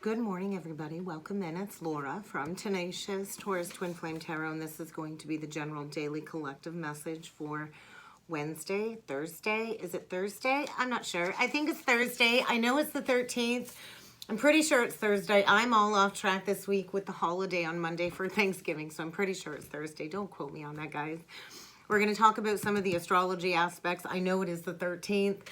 Good morning, everybody. Welcome in. It's Laura from Tenacious Taurus Twin Flame Tarot, and this is going to be the general daily collective message for Wednesday, Thursday. Is it Thursday? I'm not sure. I think it's Thursday. I know it's the 13th. I'm pretty sure it's Thursday. I'm all off track this week with the holiday on Monday for Thanksgiving, so I'm pretty sure it's Thursday. Don't quote me on that, guys. We're going to talk about some of the astrology aspects. I know it is the 13th.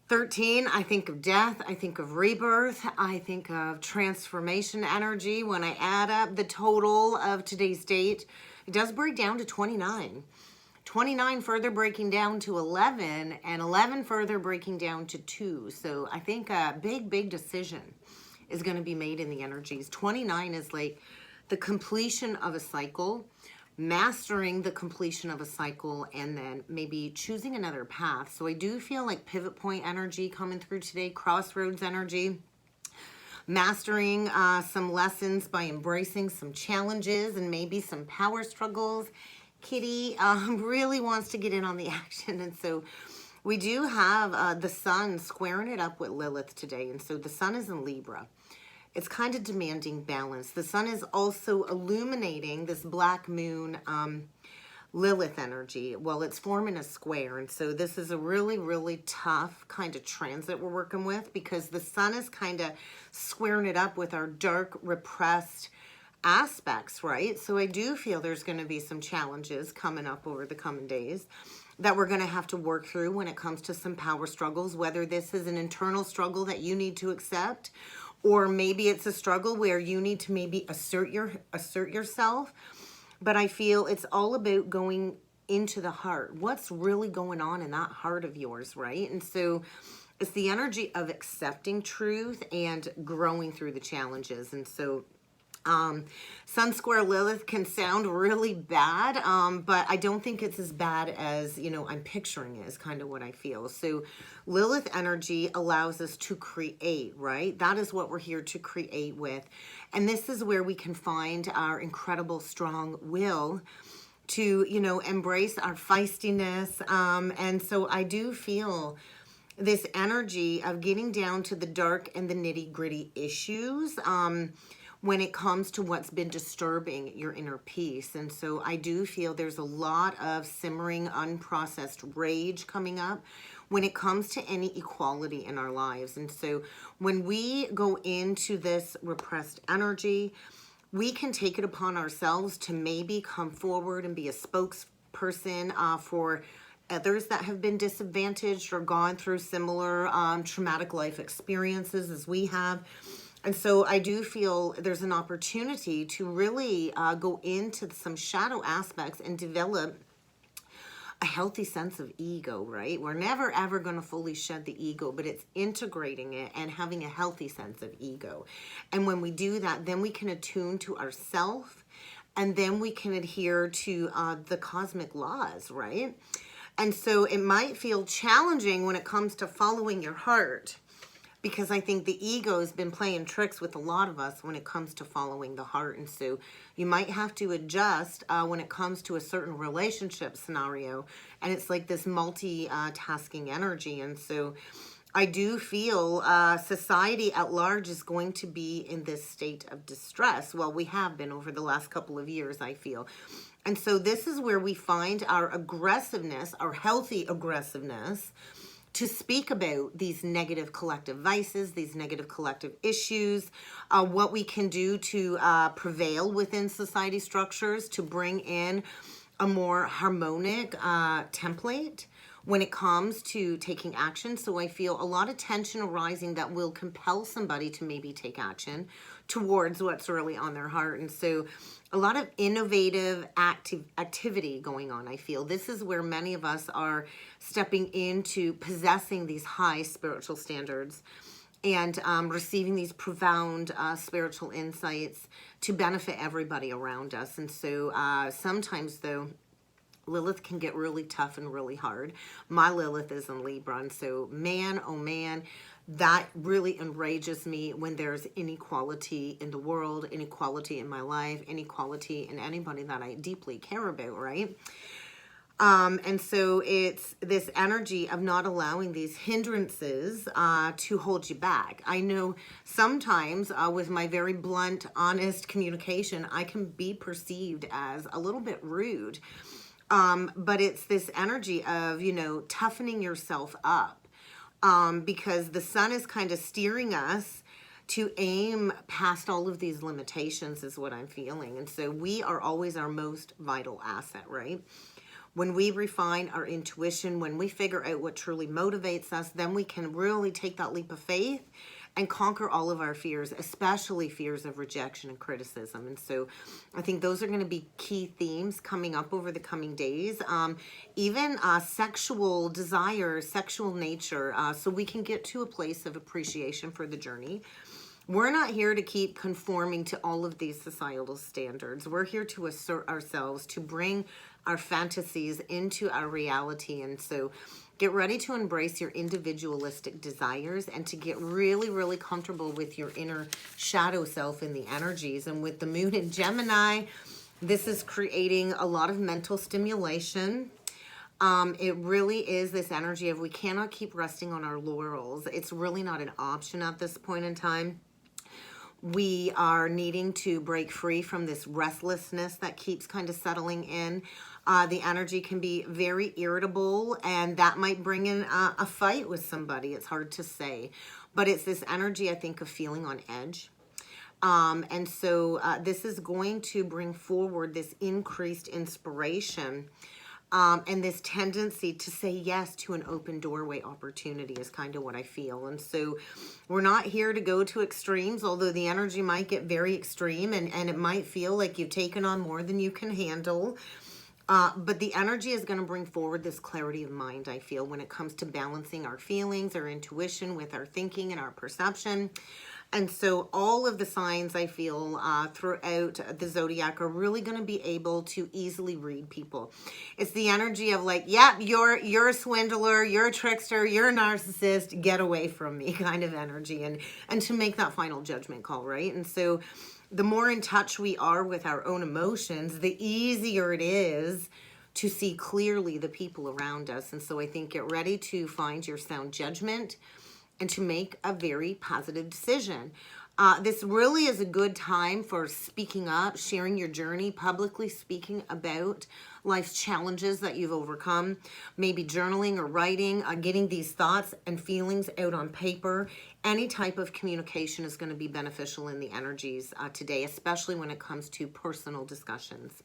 13, I think of death, I think of rebirth, I think of transformation energy. When I add up the total of today's date, it does break down to 29. 29 further breaking down to 11, and 11 further breaking down to 2. So I think a big decision is going to be made in the energies. 29 is like the completion of a cycle, mastering the completion of a cycle, and then maybe choosing another path. So I do feel like pivot point energy coming through today, crossroads energy, mastering some lessons by embracing some challenges and maybe some power struggles. Kitty really wants to get in on the action, and so we do have the sun squaring it up with Lilith today, and so the sun is in Libra. It's kind of demanding balance. The sun is also illuminating this black moon Lilith energy. Well, it's forming a square. And so this is a really tough kind of transit we're working with, because the sun is kind of squaring it up with our dark, repressed aspects, right? So I do feel there's going to be some challenges coming up over the coming days that we're going to have to work through when it comes to some power struggles, whether this is an internal struggle that you need to accept, or maybe it's a struggle where you need to maybe assert yourself. But I feel it's all about going into the heart. What's really going on in that heart of yours, right? And so it's the energy of accepting truth and growing through the challenges. And so Sun square Lilith can sound really bad, but I don't think it's as bad as, I'm picturing it, is kind of what I feel. So Lilith energy allows us to create, right? That is what we're here to create with. And this is where we can find our incredible strong will to, embrace our feistiness. And so I do feel this energy of getting down to the dark and the nitty-gritty issues, when it comes to what's been disturbing your inner peace. And so I do feel there's a lot of simmering, unprocessed rage coming up when it comes to any equality in our lives. And so when we go into this repressed energy, we can take it upon ourselves to maybe come forward and be a spokesperson for others that have been disadvantaged or gone through similar traumatic life experiences as we have. And so I do feel there's an opportunity to really go into some shadow aspects and develop a healthy sense of ego, right? We're never ever going to fully shed the ego, but it's integrating it and having a healthy sense of ego. And when we do that, then we can attune to ourself, and then we can adhere to the cosmic laws, right? And so it might feel challenging when it comes to following your heart, because I think the ego has been playing tricks with a lot of us when it comes to following the heart. And so you might have to adjust when it comes to a certain relationship scenario. And it's like this multitasking energy. And so I do feel society at large is going to be in this state of distress. Well, we have been over the last couple of years, I feel. And so this is where we find our aggressiveness, our healthy aggressiveness, to speak about these negative collective vices, these negative collective issues, what we can do to prevail within society structures to bring in a more harmonic template when it comes to taking action. So I feel a lot of tension arising that will compel somebody to maybe take action towards what's really on their heart. And so a lot of innovative activity going on, I feel. This is where many of us are stepping into possessing these high spiritual standards and receiving these profound spiritual insights to benefit everybody around us. And so sometimes, though, Lilith can get really tough and really hard. My Lilith is in Libra, and so man, oh man, that really enrages me when there's inequality in the world, inequality in my life, inequality in anybody that I deeply care about, right? And so it's this energy of not allowing these hindrances to hold you back. I know sometimes with my very blunt, honest communication, I can be perceived as a little bit rude. But it's this energy of, toughening yourself up, because the sun is kind of steering us to aim past all of these limitations is what I'm feeling. And so we are always our most vital asset, right? When we refine our intuition, when we figure out what truly motivates us, then we can really take that leap of faith and conquer all of our fears, especially fears of rejection and criticism. And so I think those are going to be key themes coming up over the coming days. Even sexual desire, sexual nature, so we can get to a place of appreciation for the journey. We're not here to keep conforming to all of these societal standards. We're here to assert ourselves, to bring our fantasies into our reality. And so get ready to embrace your individualistic desires and to get really, really comfortable with your inner shadow self in the energies. And with the moon in Gemini, this is creating a lot of mental stimulation. It really is this energy of we cannot keep resting on our laurels. It's really not an option at this point in time. We are needing to break free from this restlessness that keeps kind of settling in. The energy can be very irritable, and that might bring in a fight with somebody. It's hard to say. But it's this energy, I think, of feeling on edge. And so this is going to bring forward this increased inspiration. And this tendency to say yes to an open doorway opportunity is kind of what I feel. And so we're not here to go to extremes, although the energy might get very extreme and it might feel like you've taken on more than you can handle. But the energy is going to bring forward this clarity of mind, I feel, when it comes to balancing our feelings, our intuition with our thinking and our perception. And so all of the signs, I feel, throughout the zodiac are really going to be able to easily read people. It's the energy of like, yeah, you're a swindler, you're a trickster, you're a narcissist, get away from me kind of energy. And to make that final judgment call, right? And so the more in touch we are with our own emotions, the easier it is to see clearly the people around us. And so I think get ready to find your sound judgment and to make a very positive decision. This really is a good time for speaking up, sharing your journey, publicly speaking about life's challenges that you've overcome, maybe journaling or writing, getting these thoughts and feelings out on paper. Any type of communication is going to be beneficial in the energies today, especially when it comes to personal discussions.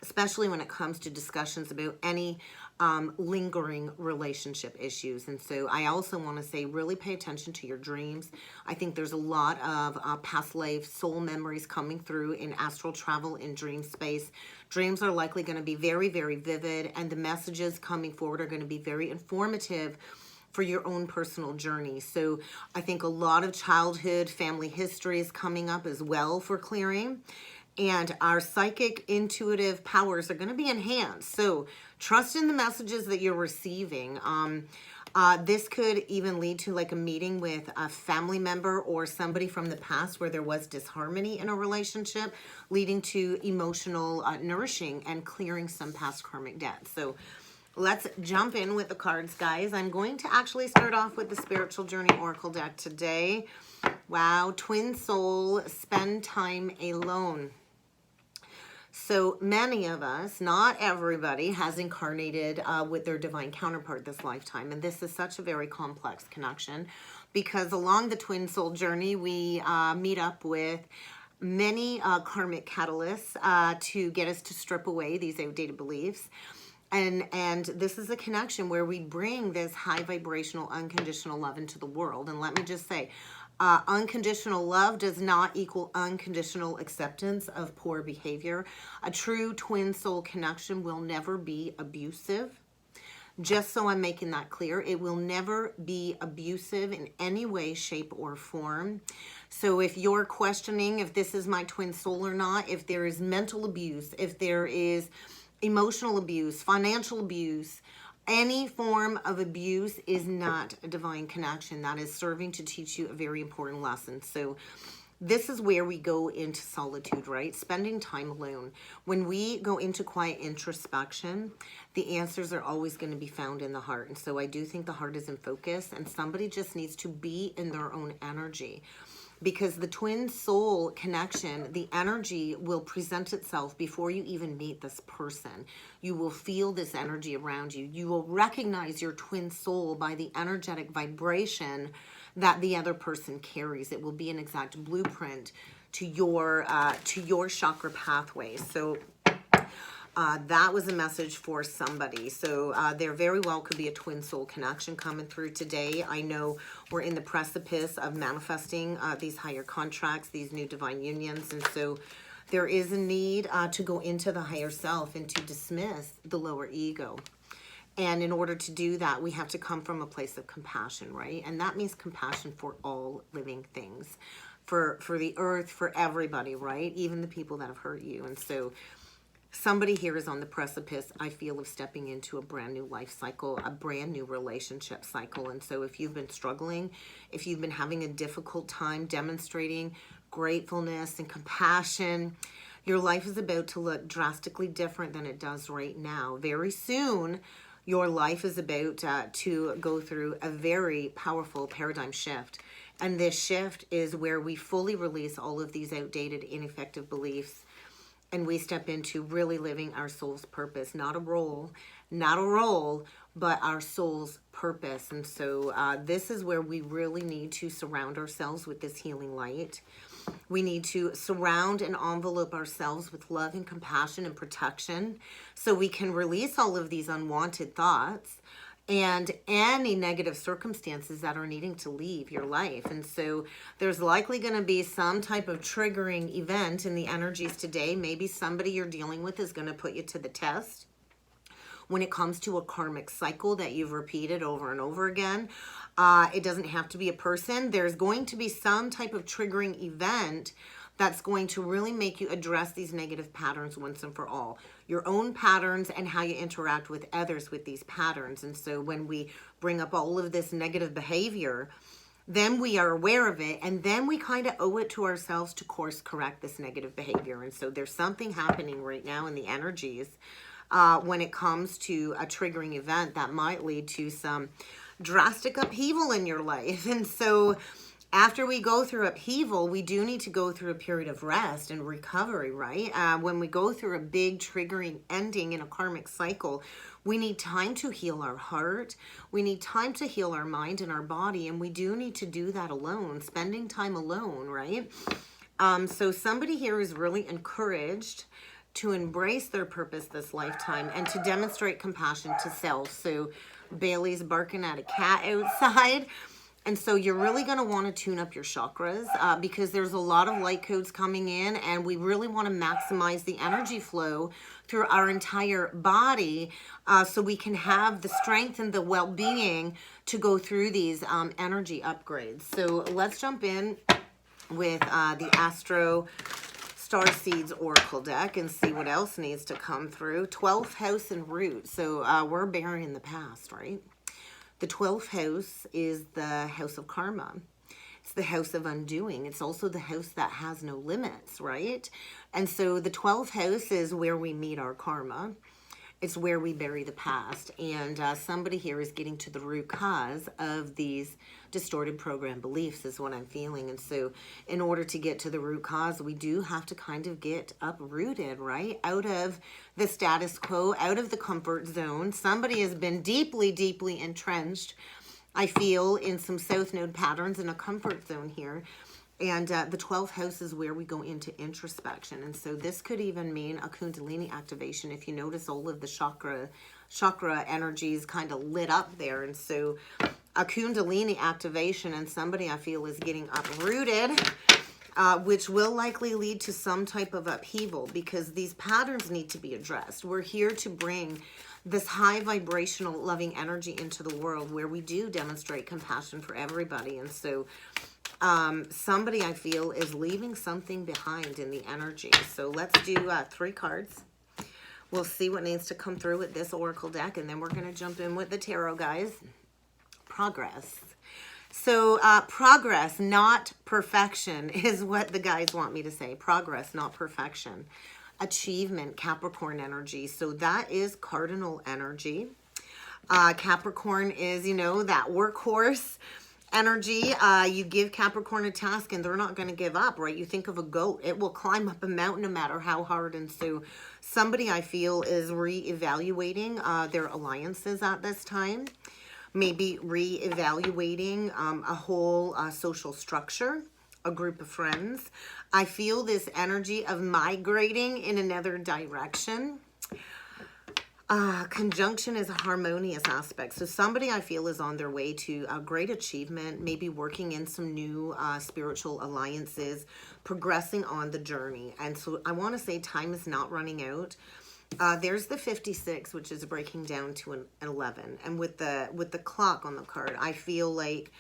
Especially when it comes to discussions about any lingering relationship issues. And so I also want to say really pay attention to your dreams. I think there's a lot of past life soul memories coming through in astral travel in dream space. Dreams are likely going to be very, very vivid, and the messages coming forward are going to be very informative for your own personal journey. So I think a lot of childhood family history is coming up as well for clearing. And our psychic intuitive powers are going to be enhanced. So trust in the messages that you're receiving. This could even lead to like a meeting with a family member or somebody from the past where there was disharmony in a relationship, leading to emotional nourishing and clearing some past karmic debt. So let's jump in with the cards, guys. I'm going to actually start off with the Spiritual Journey Oracle deck today. Wow, Twin Soul, spend time alone. So many of us, not everybody, has incarnated with their divine counterpart this lifetime. And this is such a very complex connection because along the twin soul journey, we meet up with many karmic catalysts to get us to strip away these outdated beliefs. And this is a connection where we bring this high vibrational, unconditional love into the world. And let me just say, unconditional love does not equal unconditional acceptance of poor behavior. A true twin soul connection will never be abusive. Just so I'm making that clear, it will never be abusive in any way, shape, or form. So if you're questioning if this is my twin soul or not, if there is mental abuse, if there is emotional abuse, financial abuse, any form of abuse is not a divine connection. That is serving to teach you a very important lesson. So this is where we go into solitude, right? Spending time alone. When we go into quiet introspection, the answers are always going to be found in the heart. And so I do think the heart is in focus, and somebody just needs to be in their own energy. Because the twin soul connection, the energy will present itself before you even meet this person. You will feel this energy around you. You will recognize your twin soul by the energetic vibration that the other person carries. It will be an exact blueprint to your chakra pathway. So that was a message for somebody. So there very well could be a twin soul connection coming through today. I know we're in the precipice of manifesting these higher contracts, these new divine unions. And so there is a need to go into the higher self and to dismiss the lower ego. And in order to do that, we have to come from a place of compassion, right? And that means compassion for all living things, for the earth, for everybody, right? Even the people that have hurt you. And so somebody here is on the precipice, I feel, of stepping into a brand new life cycle, a brand new relationship cycle. And so if you've been struggling, if you've been having a difficult time demonstrating gratefulness and compassion, your life is about to look drastically different than it does right now. Very soon, your life is about to go through a very powerful paradigm shift. And this shift is where we fully release all of these outdated, ineffective beliefs, and we step into really living our soul's purpose. Not a role, but our soul's purpose. And so this is where we really need to surround ourselves with this healing light. We need to surround and envelope ourselves with love and compassion and protection so we can release all of these unwanted thoughts and any negative circumstances that are needing to leave your life. And so there's likely going to be some type of triggering event in the energies today. Maybe somebody you're dealing with is going to put you to the test when it comes to a karmic cycle that you've repeated over and over again. It doesn't have to be a person. There's going to be some type of triggering event that's going to really make you address these negative patterns once and for all. Your own patterns and how you interact with others with these patterns. And so when we bring up all of this negative behavior, then we are aware of it, and then we kind of owe it to ourselves to course correct this negative behavior. And so there's something happening right now in the energies when it comes to a triggering event that might lead to some drastic upheaval in your life. And so after we go through upheaval, we do need to go through a period of rest and recovery, right? When we go through a big triggering ending in a karmic cycle, we need time to heal our heart. We need time to heal our mind and our body. And we do need to do that alone, spending time alone, right? So somebody here is really encouraged to embrace their purpose this lifetime and to demonstrate compassion to self. So Bailey's barking at a cat outside. And so you're really going to want to tune up your chakras because there's a lot of light codes coming in, and we really want to maximize the energy flow through our entire body so we can have the strength and the well-being to go through these energy upgrades. So let's jump in with the Astro Starseeds Oracle deck and see what else needs to come through. 12th house and root. So we're burying the past, right? The 12th house is the house of karma. It's the house of undoing. It's also the house that has no limits, right? And so the 12th house is where we meet our karma. It's where we bury the past. And somebody here is getting to the root cause of these distorted program beliefs is what I'm feeling. And so in order to get to the root cause, we do have to kind of get uprooted, right? Out of the status quo, out of the comfort zone. Somebody has been deeply, deeply entrenched, I feel, in some South Node patterns in a comfort zone here. And the 12th house is where we go into introspection. And so this could even mean a Kundalini activation. If you notice, all of the chakra energies kind of lit up there. And so a Kundalini activation, and somebody I feel is getting uprooted, which will likely lead to some type of upheaval because these patterns need to be addressed. We're here to bring this high vibrational loving energy into the world where we do demonstrate compassion for everybody. And so somebody I feel is leaving something behind in the energy. So let's do 3 cards. We'll see what needs to come through with this Oracle deck, and then we're going to jump in with the tarot, guys. Progress. So progress, not perfection, is what the guys want me to say. Progress, not perfection. Achievement, Capricorn energy. So that is cardinal energy. Capricorn is, you know, that workhorse energy. You give Capricorn a task and they're not going to give up, right? You think of a goat. It will climb up a mountain no matter how hard. And so somebody, I feel, is reevaluating their alliances at this time. Maybe reevaluating a whole social structure, a group of friends. I feel this energy of migrating in another direction. Conjunction is a harmonious aspect. So somebody, I feel, is on their way to a great achievement, maybe working in some new spiritual alliances, progressing on the journey. And so I want to say time is not running out. There's the 56, which is breaking down to an 11. And with the clock on the card, I feel like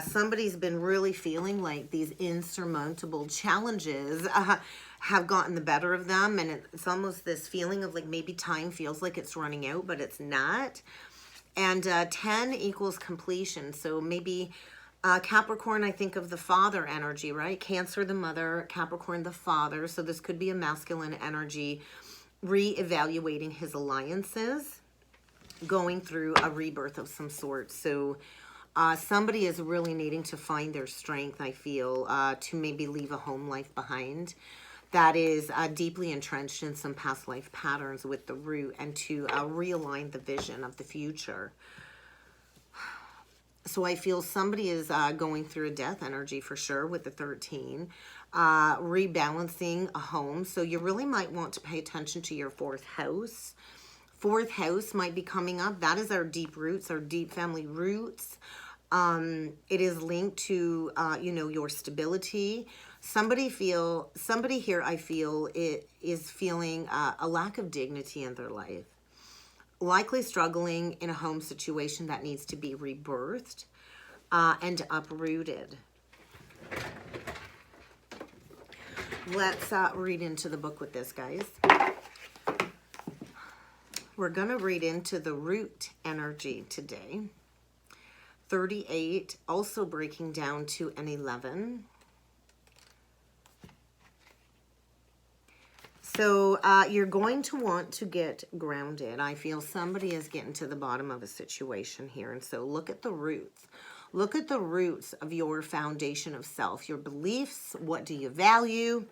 somebody's been really feeling like these insurmountable challenges have gotten the better of them. And it's almost this feeling of like maybe time feels like it's running out, but it's not. And 10 equals completion. So maybe Capricorn, I think of the father energy, right? Cancer, the mother, Capricorn, the father. So this could be a masculine energy, reevaluating his alliances, going through a rebirth of some sort. So somebody is really needing to find their strength, I feel, to maybe leave a home life behind that is deeply entrenched in some past life patterns with the root, and to realign the vision of the future. So I feel somebody is going through a death energy for sure with the 13. Rebalancing a home. So you really might want to pay attention to your fourth house. Fourth house might be coming up. That is our deep roots, our deep family roots. It is linked to, you know, your stability. Somebody here, I feel, it is feeling a lack of dignity in their life. Likely struggling in a home situation that needs to be rebirthed and uprooted. Let's read into the book with this, guys. We're going to read into the root energy today. 38, also breaking down to an 11. So you're going to want to get grounded. I feel somebody is getting to the bottom of a situation here. And so look at the roots. Look at the roots of your foundation of self, your beliefs. What do you value?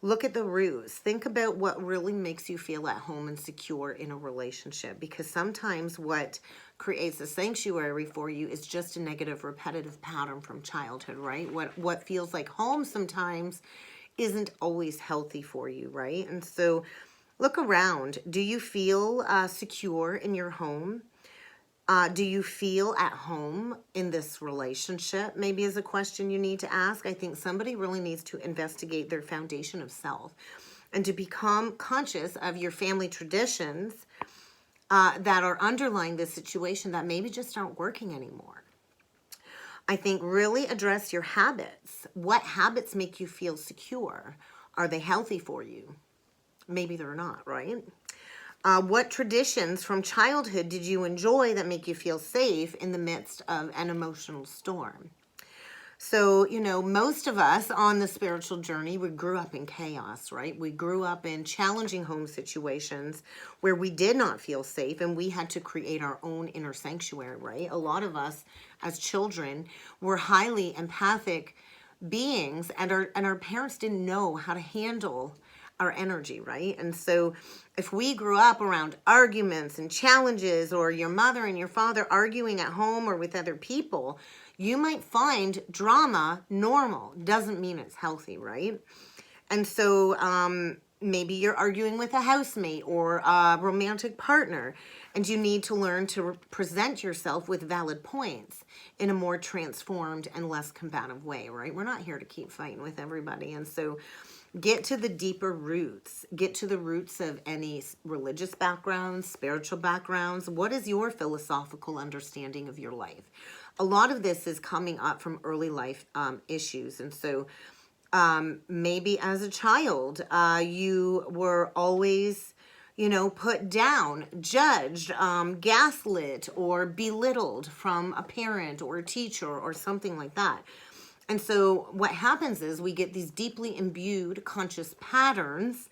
Look at the roots. Think about what really makes you feel at home and secure in a relationship. Because sometimes what creates a sanctuary for you is just a negative, repetitive pattern from childhood, right? What feels like home sometimes isn't always healthy for you, right? And so look around. Do you feel secure in your home? Do you feel at home in this relationship? Maybe is a question you need to ask. I think somebody really needs to investigate their foundation of self and to become conscious of your family traditions that are underlying this situation that maybe just aren't working anymore. I think really address your habits. What habits make you feel secure? Are they healthy for you? Maybe they're not, right? What traditions from childhood did you enjoy that make you feel safe in the midst of an emotional storm? So, you know, most of us on the spiritual journey, we grew up in chaos, right? We grew up in challenging home situations where we did not feel safe and we had to create our own inner sanctuary, right? A lot of us as children were highly empathic beings, and our parents didn't know how to handle our energy, right? And so if we grew up around arguments and challenges, or your mother and your father arguing at home or with other people, you might find drama normal. Doesn't mean it's healthy, right? And so maybe you're arguing with a housemate or a romantic partner, and you need to learn to present yourself with valid points in a more transformed and less combative way, right? We're not here to keep fighting with everybody. And so get to the deeper roots. Get to the roots of any religious backgrounds, spiritual backgrounds. What is your philosophical understanding of your life? A lot of this is coming up from early life issues. And so maybe as a child, you were always, put down, judged, gaslit, or belittled from a parent or a teacher or something like that. And so what happens is we get these deeply imbued conscious patterns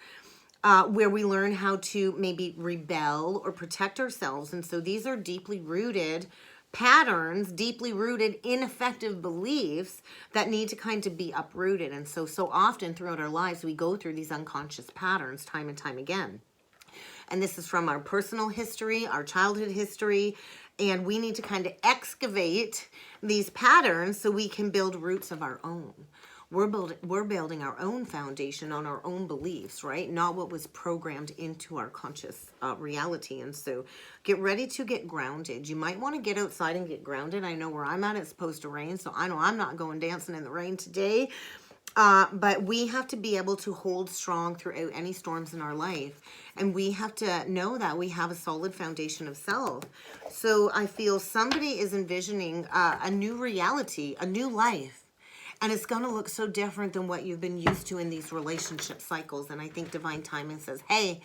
where we learn how to maybe rebel or protect ourselves. And so these are deeply rooted patterns, deeply rooted ineffective beliefs that need to kind of be uprooted. And so often throughout our lives, we go through these unconscious patterns time and time again. And this is from our personal history, our childhood history, and we need to kind of excavate these patterns so we can build roots of our own. We're building our own foundation on our own beliefs, right? Not what was programmed into our conscious reality. And so get ready to get grounded. You might want to get outside and get grounded. I know where I'm at, it's supposed to rain, so I know I'm not going dancing in the rain today. But we have to be able to hold strong throughout any storms in our life. And we have to know that we have a solid foundation of self. So I feel somebody is envisioning a new reality, a new life. And it's going to look so different than what you've been used to in these relationship cycles. And I think divine timing says, hey,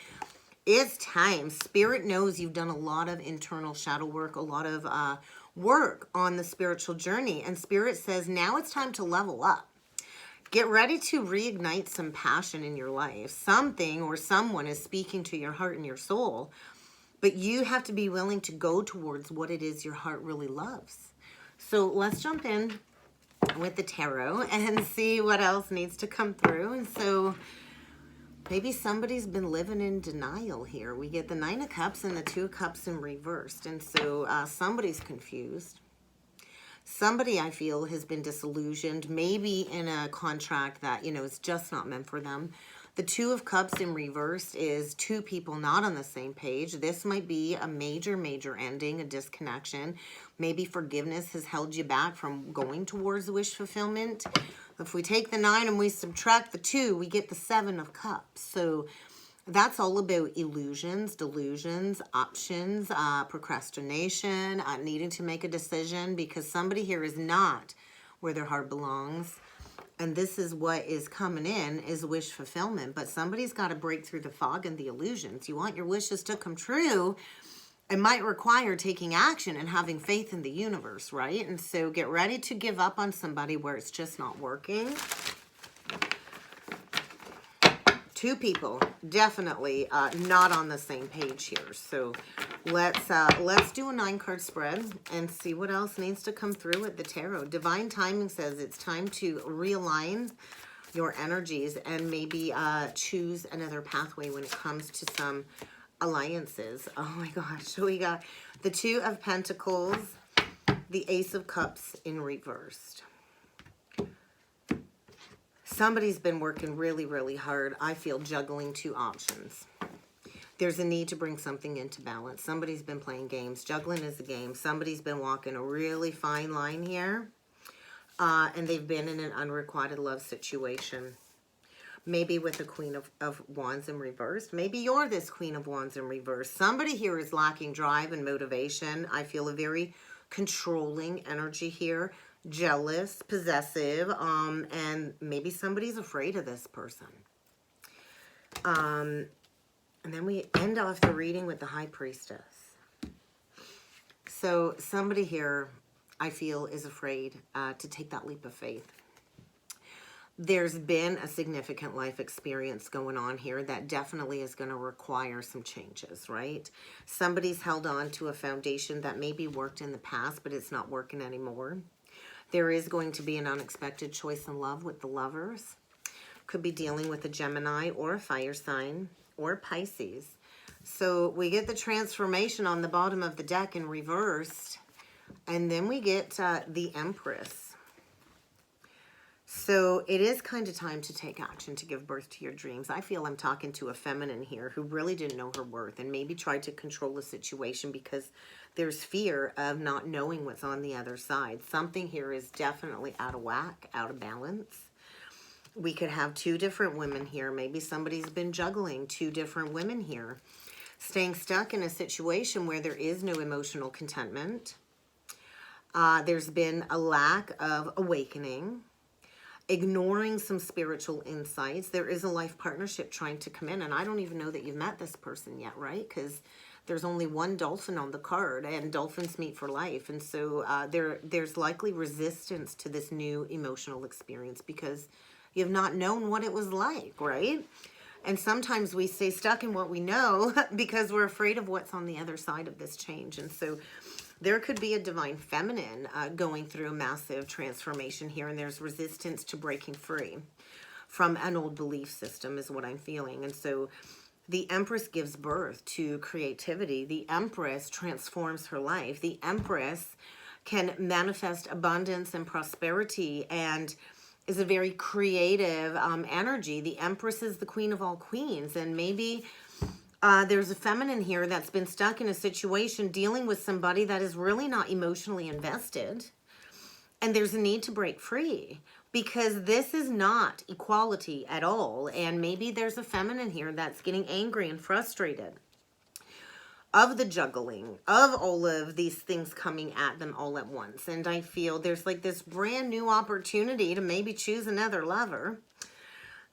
it's time. Spirit knows you've done a lot of internal shadow work, a lot of work on the spiritual journey. And Spirit says, now it's time to level up. Get ready to reignite some passion in your life. Something or someone is speaking to your heart and your soul. But you have to be willing to go towards what it is your heart really loves. So let's jump in with the tarot and see what else needs to come through. And so maybe somebody's been living in denial here. We get the Nine of Cups and the Two of Cups in reversed. And so somebody's confused. Somebody, I feel, has been disillusioned, maybe in a contract that, is just not meant for them. The Two of Cups in reverse is two people not on the same page. This might be a major, major ending, a disconnection. Maybe forgiveness has held you back from going towards wish fulfillment. If we take the 9 and we subtract the 2, we get the 7 of Cups. So that's all about illusions, delusions, options, procrastination, needing to make a decision because somebody here is not where their heart belongs. And this is what is coming in is wish fulfillment. But somebody's got to break through the fog and the illusions. You want your wishes to come true. It might require taking action and having faith in the universe, right? And so get ready to give up on somebody where it's just not working. Two people definitely not on the same page here. So let's do a 9-card spread and see what else needs to come through with the tarot. Divine timing says it's time to realign your energies and maybe choose another pathway when it comes to some alliances. Oh my gosh. So we got the 2 of Pentacles, the Ace of Cups in reversed. Somebody's been working really, really hard. I feel juggling 2 options. There's a need to bring something into balance. Somebody's been playing games. Juggling is a game. Somebody's been walking a really fine line here. And they've been in an unrequited love situation. Maybe with the Queen of Wands in reverse. Maybe you're this Queen of Wands in reverse. Somebody here is lacking drive and motivation. I feel a very controlling energy here. Jealous, possessive, and maybe somebody's afraid of this person. And then we end off the reading with the High Priestess. So somebody here, I feel, is afraid to take that leap of faith. There's been a significant life experience going on here that definitely is going to require some changes, right? Somebody's held on to a foundation that maybe worked in the past, but it's not working anymore. There is going to be an unexpected choice in love with the Lovers. Could be dealing with a Gemini or a fire sign or Pisces. So we get the transformation on the bottom of the deck in reversed. And then we get the Empress. So it is kind of time to take action to give birth to your dreams. I feel I'm talking to a feminine here who really didn't know her worth and maybe tried to control the situation because there's fear of not knowing what's on the other side. Something here is definitely out of whack, out of balance. We could have 2 different women here. Maybe somebody's been juggling 2 different women here. Staying stuck in a situation where there is no emotional contentment. There's been a lack of awakening. ignoring some spiritual insights. There is a life partnership trying to come in, and I don't even know that you've met this person yet, right? Because there's only one dolphin on the card, and dolphins meet for life. And so there's likely resistance to this new emotional experience because you've not known what it was like, right? And sometimes we stay stuck in what we know because we're afraid of what's on the other side of this change. And so there could be a divine feminine going through a massive transformation here, and there's resistance to breaking free from an old belief system is what I'm feeling. And so the Empress gives birth to creativity. The Empress transforms her life. The Empress can manifest abundance and prosperity and is a very creative energy. The Empress is the queen of all queens, and maybe there's a feminine here that's been stuck in a situation dealing with somebody that is really not emotionally invested, and there's a need to break free because this is not equality at all. And maybe there's a feminine here that's getting angry and frustrated of the juggling of all of these things coming at them all at once. And I feel there's like this brand new opportunity to maybe choose another lover.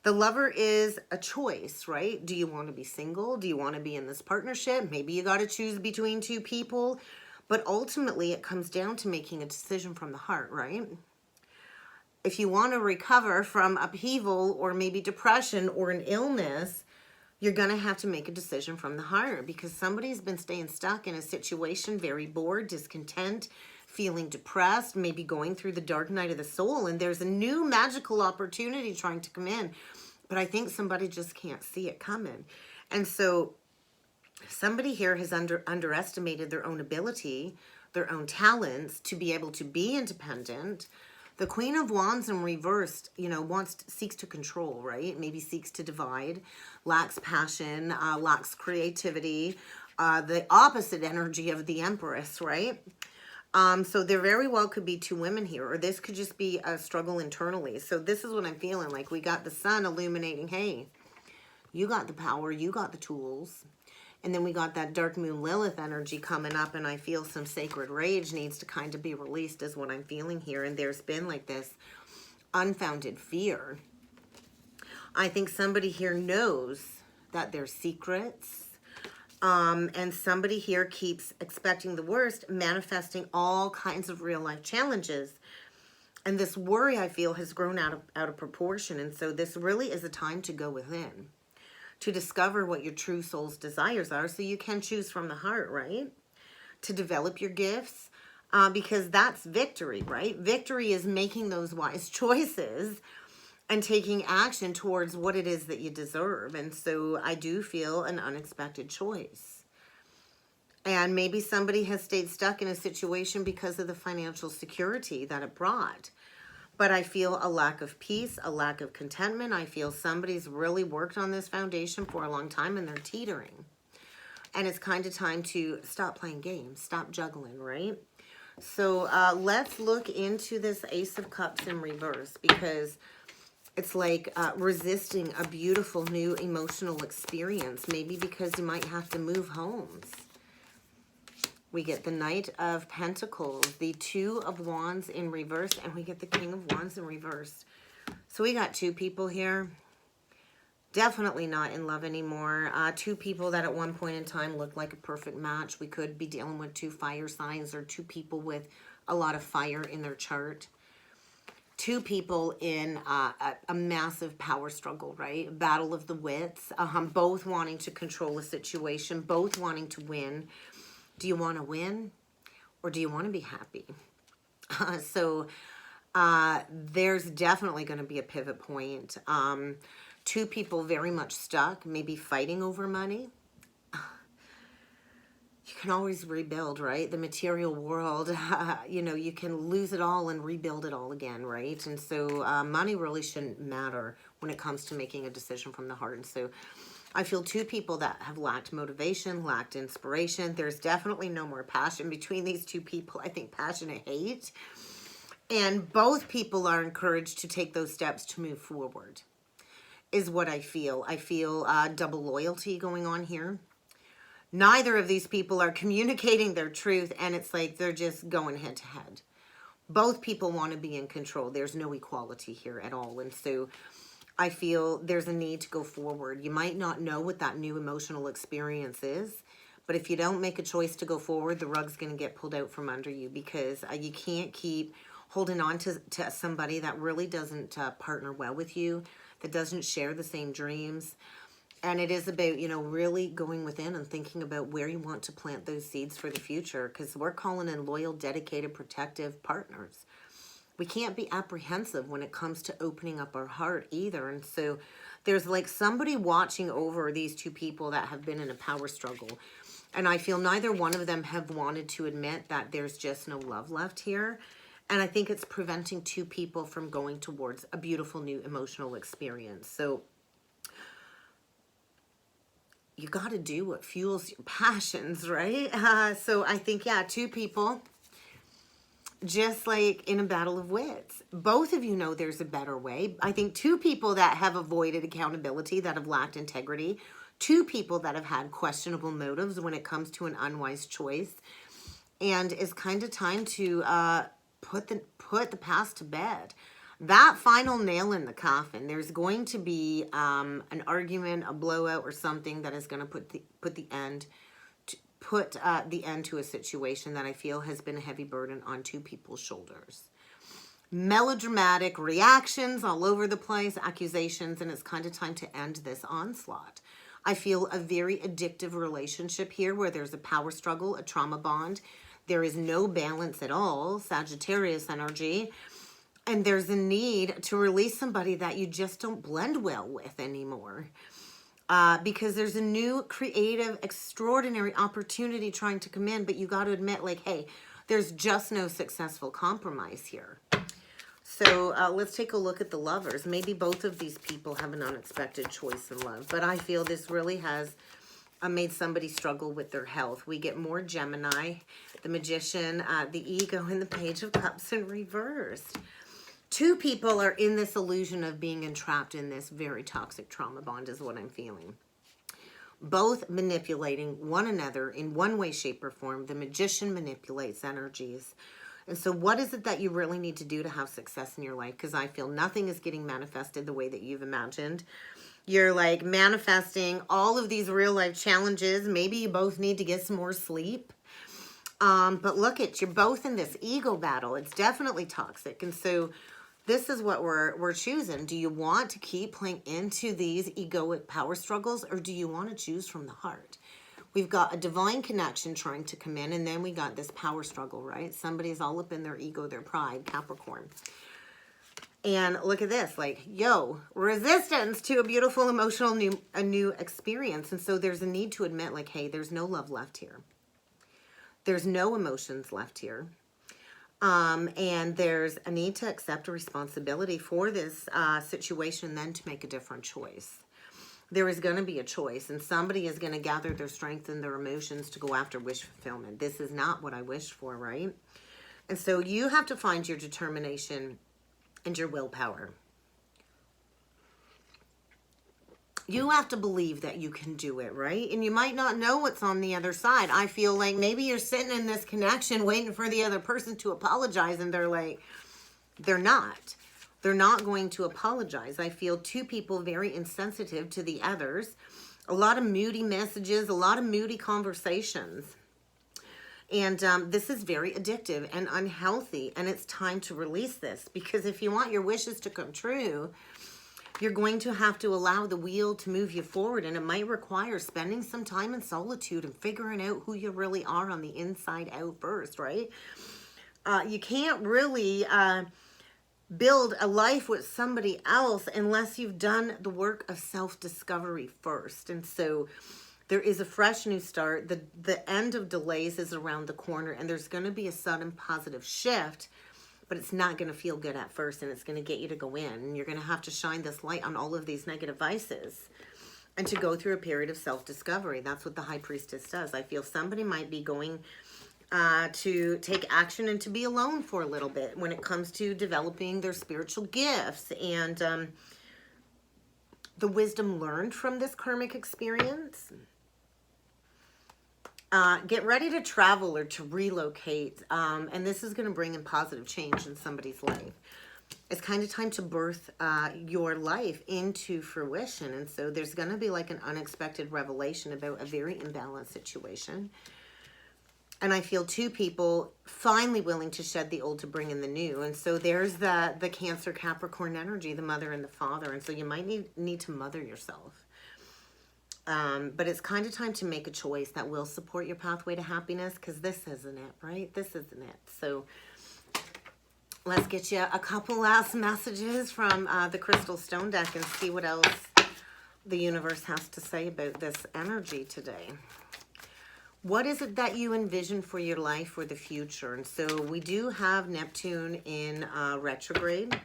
The lover is a choice, right? Do you want to be single? Do you want to be in this partnership? Maybe you got to choose between two people. But ultimately, it comes down to making a decision from the heart, right? If you want to recover from upheaval or maybe depression or an illness, you're going to have to make a decision from the heart because somebody's been staying stuck in a situation, very bored, discontent, feeling depressed, maybe going through the dark night of the soul, and there's a new magical opportunity trying to come in, but I think somebody just can't see it coming. And so somebody here has underestimated their own ability, their own talents to be able to be independent. The Queen of Wands in reversed, seeks to control, right? Maybe seeks to divide, lacks passion, lacks creativity, the opposite energy of the Empress, right? So there very well could be two women here, or this could just be a struggle internally. So this is what I'm feeling like. We got the sun illuminating, hey, you got the power, you got the tools. And then we got that dark moon Lilith energy coming up, and I feel some sacred rage needs to kind of be released is what I'm feeling here. And there's been like this unfounded fear. I think somebody here knows that there's secrets. And somebody here keeps expecting the worst, manifesting all kinds of real life challenges. And this worry, I feel, has grown out of proportion. And so this really is a time to go within, to discover what your true soul's desires are so you can choose from the heart, right? To develop your gifts, because that's victory, right? Victory is making those wise choices and taking action towards what it is that you deserve. And so I do feel an unexpected choice. And maybe somebody has stayed stuck in a situation because of the financial security that it brought. But I feel a lack of peace, a lack of contentment. I feel somebody's really worked on this foundation for a long time and they're teetering. And it's kind of time to stop playing games, stop juggling, right? So let's look into this Ace of Cups in reverse because it's like resisting a beautiful new emotional experience, maybe because you might have to move homes. We get the Knight of Pentacles, the Two of Wands in reverse, and we get the King of Wands in reverse. So we got two people here, definitely not in love anymore. Two people that at one point in time looked like a perfect match. We could be dealing with two fire signs or two people with a lot of fire in their chart. Two people in a massive power struggle, right? Battle of the wits, both wanting to control a situation, both wanting to win. Do you want to win or do you want to be happy? So there's definitely going to be a pivot point. Two people very much stuck, maybe fighting over money. You can always rebuild, right? The material world, you can lose it all and rebuild it all again, right? And so money really shouldn't matter when it comes to making a decision from the heart. And so I feel two people that have lacked motivation, lacked inspiration. There's definitely no more passion between these two people. I think passion and hate. And both people are encouraged to take those steps to move forward is what I feel. I feel double loyalty going on here. Neither of these people are communicating their truth, and it's like they're just going head to head. both people want to be in control. There's no equality here at all. And so I feel there's a need to go forward. You might not know what that new emotional experience is, but if you don't make a choice to go forward, the rug's going to get pulled out from under you, because you can't keep holding on to somebody that really doesn't partner well with you, that doesn't share the same dreams. And it is about, you know, really going within and thinking about where you want to plant those seeds for the future, because we're calling in loyal, dedicated, protective partners. We can't be apprehensive when it comes to opening up our heart either. And so there's like somebody watching over these two people that have been in a power struggle. And I feel neither one of them have wanted to admit that there's just no love left here. And I think it's preventing two people from going towards a beautiful new emotional experience. So you got to do what fuels your passions, right? So I think, yeah, two people, just like in a battle of wits. Both of you know there's a better way. I think two people that have avoided accountability, that have lacked integrity, two people that have had questionable motives when it comes to an unwise choice. And it's kind of time to put the past to bed. That final nail in the coffin, there's going to be an argument, a blowout, or something that is going to put the end to a situation that I feel has been a heavy burden on two people's shoulders. Melodramatic reactions all over the place, accusations, and it's kind of time to end this onslaught. I feel a very addictive relationship here where there's a power struggle, a trauma bond. There is no balance at all, Sagittarius energy. And there's a need to release somebody that you just don't blend well with anymore. Because there's a new, creative, extraordinary opportunity trying to come in. But you got to admit, like, hey, there's just no successful compromise here. So let's take a look at the lovers. Maybe both of these people have an unexpected choice in love. But I feel this really has made somebody struggle with their health. We get more Gemini, the Magician, the Ego, and the Page of Cups in reversed. Two people are in this illusion of being entrapped in this very toxic trauma bond is what I'm feeling. Both manipulating one another in one way, shape, or form. The Magician manipulates energies. And so what is it that you really need to do to have success in your life? Because I feel nothing is getting manifested the way that you've imagined. You're like manifesting all of these real life challenges. Maybe you both need to get some more sleep. But look at, you're both in this ego battle. It's definitely toxic. And so this is what we're choosing. Do you want to keep playing into these egoic power struggles, or do you want to choose from the heart? We've got a divine connection trying to come in, and then we got this power struggle, right? Somebody's all up in their ego, their pride, Capricorn. And look at this, like, yo, resistance to a beautiful, emotional, new experience. And so there's a need to admit, like, hey, there's no love left here. There's no emotions left here. And there's a need to accept a responsibility for this situation, then to make a different choice. There is going to be a choice, and somebody is going to gather their strength and their emotions to go after wish fulfillment. This is not what I wished for, right? And so you have to find your determination and your willpower. You have to believe that you can do it, right? And you might not know what's on the other side. I feel like maybe you're sitting in this connection waiting for the other person to apologize, and they're like, they're not. They're not going to apologize. I feel two people very insensitive to the others. A lot of moody messages, a lot of moody conversations. And this is very addictive and unhealthy, and it's time to release this, because if you want your wishes to come true, you're going to have to allow the wheel to move you forward, and it might require spending some time in solitude and figuring out who you really are on the inside out first, right? You can't really build a life with somebody else unless you've done the work of self-discovery first. And so there is a fresh new start. The end of delays is around the corner, and there's going to be a sudden positive shift, but it's not going to feel good at first, and it's going to get you to go in, and you're going to have to shine this light on all of these negative vices and to go through a period of self-discovery. That's what the High Priestess does. I feel somebody might be going to take action and to be alone for a little bit when it comes to developing their spiritual gifts and the wisdom learned from this karmic experience. Get ready to travel or to relocate. And this is going to bring in positive change in somebody's life. It's kind of time to birth your life into fruition. And so there's going to be like an unexpected revelation about a very imbalanced situation. And I feel two people finally willing to shed the old to bring in the new. And so there's the Cancer Capricorn energy, the mother and the father. And so you might need to mother yourself. But it's kind of time to make a choice that will support your pathway to happiness, because this isn't it, right? This isn't it. So let's get you a couple last messages from the Crystal Stone deck and see what else the universe has to say about this energy today. What is it that you envision for your life or the future? And so we do have Neptune in retrograde.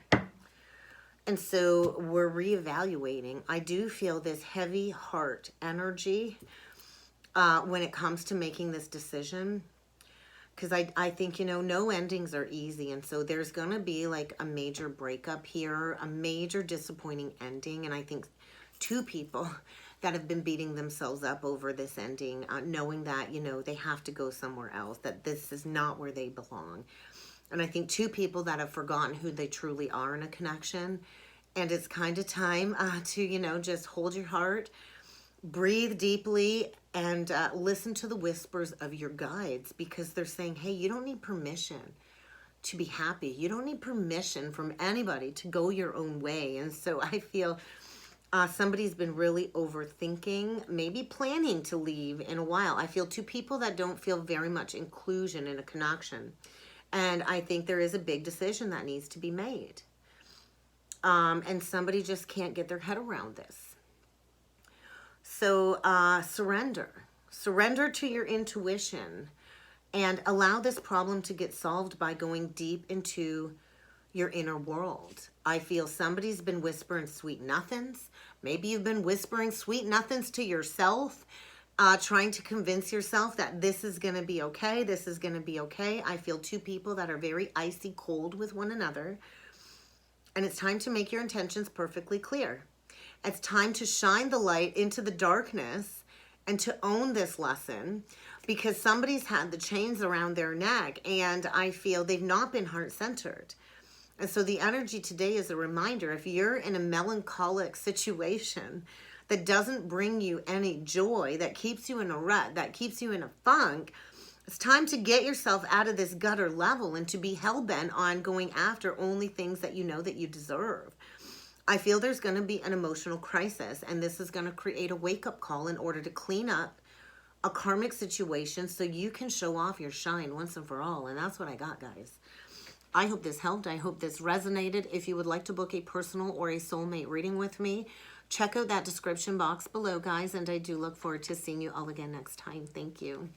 And so we're reevaluating. I do feel this heavy heart energy when it comes to making this decision. Because I think, you know, no endings are easy. And so there's going to be like a major breakup here, a major disappointing ending. And I think two people that have been beating themselves up over this ending, knowing that, you know, they have to go somewhere else, that this is not where they belong. And I think two people that have forgotten who they truly are in a connection. And it's kind of time to, you know, just hold your heart, breathe deeply, and listen to the whispers of your guides, because they're saying, hey, you don't need permission to be happy. You don't need permission from anybody to go your own way. And so I feel somebody's been really overthinking, maybe planning to leave in a while. I feel two people that don't feel very much inclusion in a connection. And I think there is a big decision that needs to be made. And somebody just can't get their head around this. So surrender. Surrender to your intuition and allow this problem to get solved by going deep into your inner world. I feel somebody's been whispering sweet nothings. Maybe you've been whispering sweet nothings to yourself, trying to convince yourself that this is going to be okay. This is going to be okay. I feel two people that are very icy cold with one another. And it's time to make your intentions perfectly clear. It's time to shine the light into the darkness and to own this lesson, because somebody's had the chains around their neck and I feel they've not been heart-centered. And so the energy today is a reminder, if you're in a melancholic situation that doesn't bring you any joy, that keeps you in a rut, that keeps you in a funk, it's time to get yourself out of this gutter level and to be hell-bent on going after only things that you know that you deserve. I feel there's going to be an emotional crisis, and this is going to create a wake-up call in order to clean up a karmic situation so you can show off your shine once and for all. And that's what I got, guys. I hope this helped. I hope this resonated. If you would like to book a personal or a soulmate reading with me, check out that description box below, guys. And I do look forward to seeing you all again next time. Thank you.